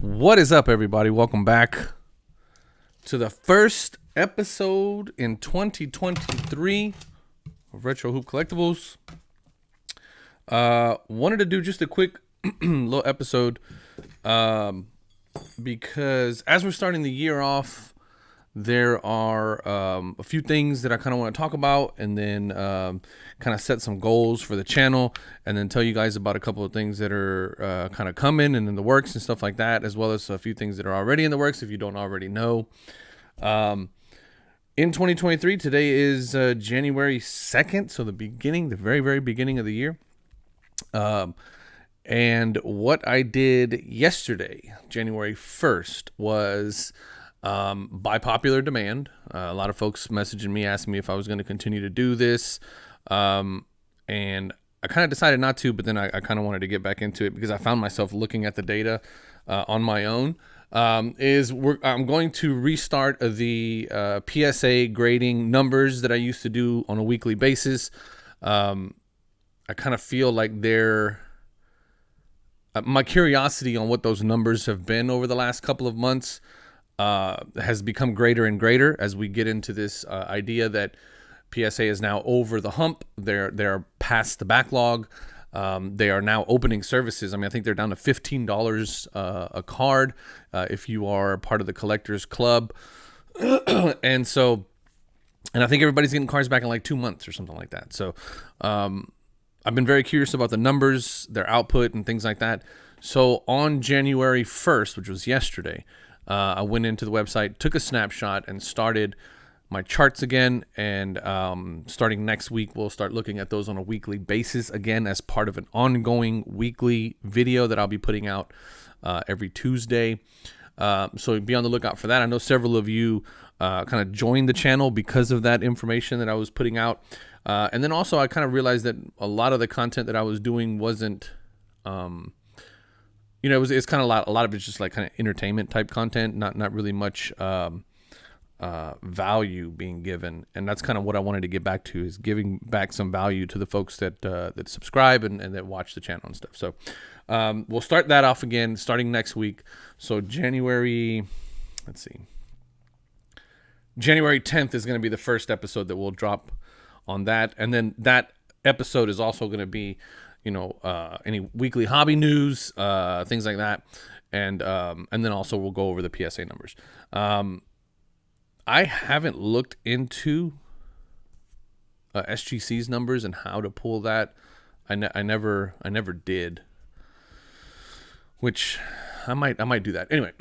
What is up, everybody? Welcome back to the first episode in 2023 of Retro Hoop Collectibles. Wanted to do just a quick little episode because as we're starting the year off, there are a few things that I kind of want to talk about, and then kind of set some goals for the channel, and then tell you guys about a couple of things that are kind of coming and in the works and stuff like that, as well as a few things that are already in the works if you don't already know. In 2023, today is January 2nd, so the very, very beginning of the year. And what I did yesterday, January 1st, was by popular demand. A lot of folks messaging me, asking me if I was going to continue to do this. And I kind of decided not to, but then I kind of wanted to get back into it because I found myself looking at the data on my own. I'm going to restart the PSA grading numbers that I used to do on a weekly basis. I kind of feel like my curiosity on what those numbers have been over the last couple of months has become greater and greater as we get into this idea that PSA is now over the hump. They're past the backlog. They are now opening services. I mean, I think they're down to $15 a card if you are part of the collectors club. and I think everybody's getting cards back in like 2 months or something like that. So I've been very curious about the numbers, their output, and things like that. So on January 1st, which was yesterday, I went into the website, took a snapshot, and started my charts again. And starting next week, we'll start looking at those on a weekly basis again as part of an ongoing weekly video that I'll be putting out every Tuesday. So be on the lookout for that. I know several of you kind of joined the channel because of that information that I was putting out. And then also I kind of realized that a lot of the content that I was doing wasn't... it's kind of a lot of it's just like kind of entertainment type content, not really much value being given. And that's kind of what I wanted to get back to, is giving back some value to the folks that subscribe and that watch the channel and stuff. So we'll start that off again starting next week. So January 10th is going to be the first episode that we'll drop on that. And then that episode is also going to be any weekly hobby news, things like that. And then also we'll go over the PSA numbers. I haven't looked into SGC's numbers and how to pull that. I never did, which I might do that. Anyway,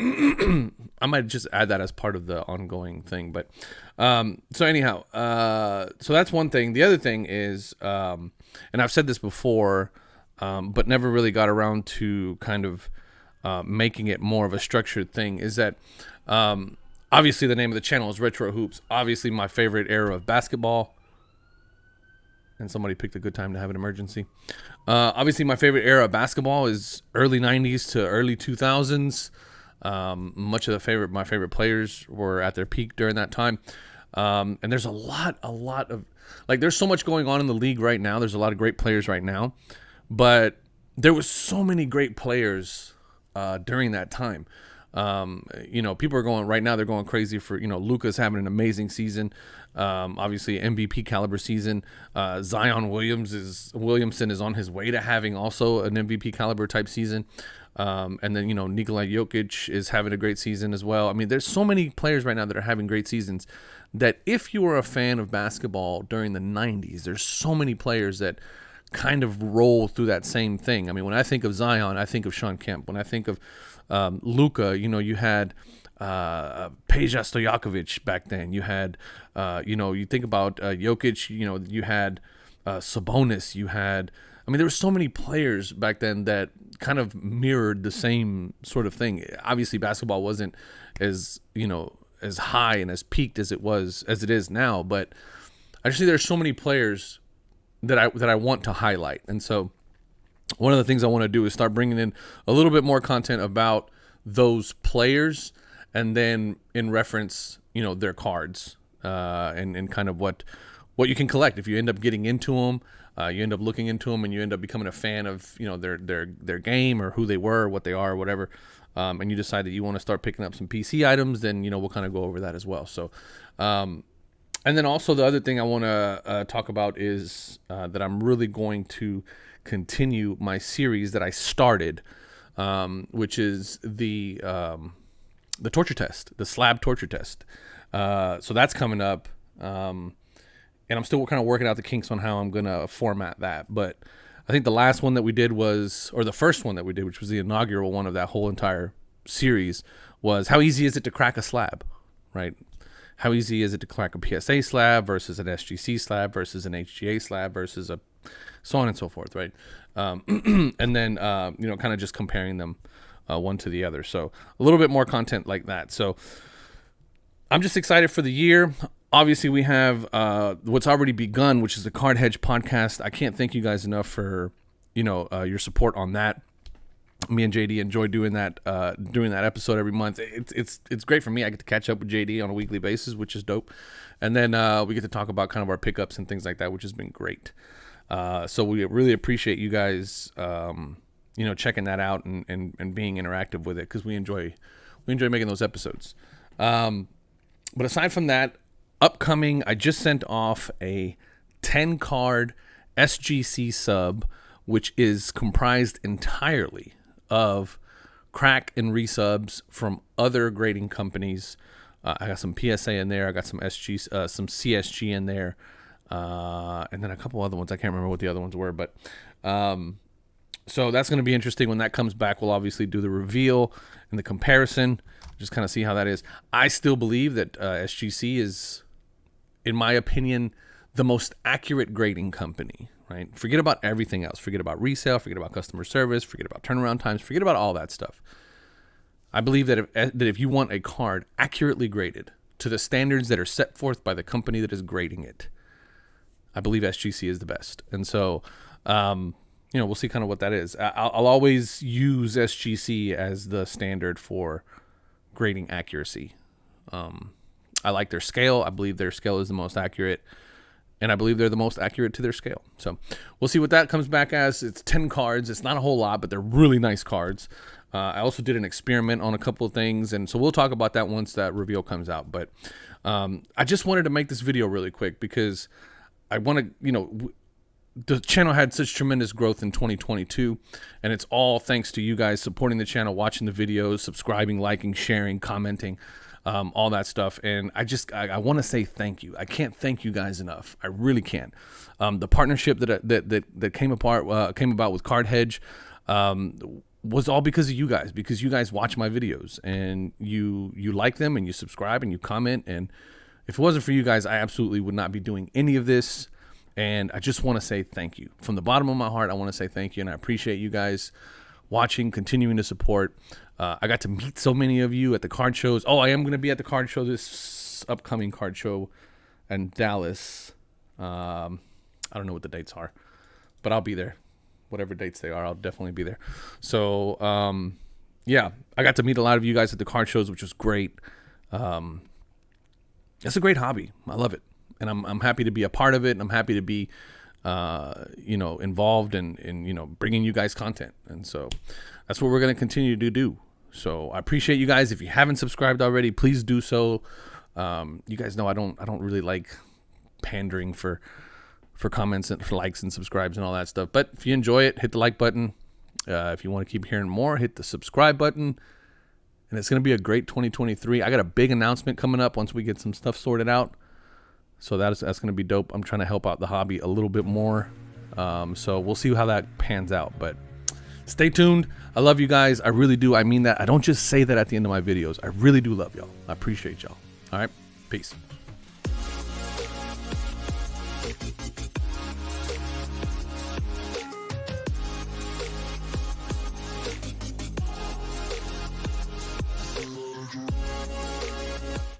I might just add that as part of the ongoing thing. But so anyhow, so that's one thing. The other thing is, and I've said this before, but never really got around to kind of making it more of a structured thing, is that obviously the name of the channel is Retro Hoops. Obviously my favorite era of basketball. And somebody picked a good time to have an emergency. Obviously my favorite era of basketball is early 90s to early 2000s. Much of my favorite players were at their peak during that time. And there's a lot of, like, there's so much going on in the league right now. There's a lot of great players right now, but there was so many great players during that time. People are going right now. They're going crazy for, Luka's having an amazing season. Obviously MVP caliber season. Zion Williamson is on his way to having also an MVP caliber type season. And then, Nikola Jokic is having a great season as well. I mean, there's so many players right now that are having great seasons that if you were a fan of basketball during the 90s, there's so many players that kind of roll through that same thing. I mean, when I think of Zion, I think of Sean Kemp. When I think of Luka, you had Peja Stojakovic back then. You had, you think about Jokic, you had Sabonis. There were so many players back then that kind of mirrored the same sort of thing. Obviously, basketball wasn't as high and as peaked as it is now, but I just see there's so many players that I want to highlight. And so one of the things I want to do is start bringing in a little bit more content about those players, and then in reference, their cards, and kind of what you can collect if you end up getting into them. You end up looking into them and you end up becoming a fan of, you know, their game or who they were, what they are, or whatever. And you decide that you want to start picking up some PC items, then, you know, we'll kind of go over that as well. So, and then also the other thing I want to talk about is that I'm really going to continue my series that I started, which is the torture test, the slab torture test. So that's coming up. And I'm still kind of working out the kinks on how I'm going to format that. But I think the last one that we did was, or the first one that we did, which was the inaugural one of that whole entire series, was how easy is it to crack a slab, right? How easy is it to crack a PSA slab versus an SGC slab versus an HGA slab versus a so on and so forth, right? And then, you know, kind of just comparing them one to the other. So a little bit more content like that. So I'm just excited for the year. Obviously, we have what's already begun, which is the Card Hedge podcast. I can't thank you guys enough for, you know, your support on that. Me and JD enjoy doing that episode every month. It's great for me. I get to catch up with JD on a weekly basis, which is dope. And then we get to talk about kind of our pickups and things like that, which has been great. So we really appreciate you guys, you know, checking that out and being interactive with it, because we enjoy making those episodes. But aside from that, upcoming, I just sent off a 10 card SGC sub, which is comprised entirely of crack and resubs from other grading companies. I got some PSA in there. I got some some CSG in there, and then a couple other ones. I can't remember what the other ones were, but so that's going to be interesting. When that comes back, we'll obviously do the reveal and the comparison, just kind of see how that is. I still believe that SGC is, in my opinion, the most accurate grading company, right? Forget about everything else. Forget about resale. Forget about customer service. Forget about turnaround times. Forget about all that stuff. I believe that if you want a card accurately graded to the standards that are set forth by the company that is grading it, I believe SGC is the best. And so, you know, we'll see kind of what that is. I'll always use SGC as the standard for grading accuracy. I like their scale. I believe their scale is the most accurate, and I believe they're the most accurate to their scale. So we'll see what that comes back as. It's 10 cards. It's not a whole lot, but they're really nice cards. I also did an experiment on a couple of things, and so we'll talk about that once that reveal comes out. But I just wanted to make this video really quick because I want to, you know, the channel had such tremendous growth in 2022, and it's all thanks to you guys supporting the channel, watching the videos, subscribing, liking, sharing, commenting, all that stuff. And I want to say thank you. I can't thank you guys enough. I really can't. The partnership that came about with Card Hedge was all because of you guys watch my videos and you like them and you subscribe and you comment. And if it wasn't for you guys, I absolutely would not be doing any of this. And I just want to say thank you. From the bottom of my heart, I want to say thank you, and I appreciate you guys watching, continuing to support. I got to meet so many of you at the card shows. Oh, I am going to be at the card show, this upcoming card show in Dallas. I don't know what the dates are, but I'll be there. Whatever dates they are, I'll definitely be there. So, yeah, I got to meet a lot of you guys at the card shows, which was great. It's a great hobby. I love it. And I'm happy to be a part of it. And I'm happy to be, you know, involved in, you know, bringing you guys content. And so that's what we're going to continue to do. So I appreciate you guys. If you haven't subscribed already, please do so. You guys know I don't really like pandering for comments and for likes and subscribes and all that stuff. But if you enjoy it, hit the like button. If you want to keep hearing more, hit the subscribe button. And it's going to be a great 2023. I got a big announcement coming up once we get some stuff sorted out. So that's going to be dope. I'm trying to help out the hobby a little bit more. So we'll see how that pans out. But stay tuned. I love you guys. I really do. I mean that. I don't just say that at the end of my videos. I really do love y'all. I appreciate y'all. All right. Peace.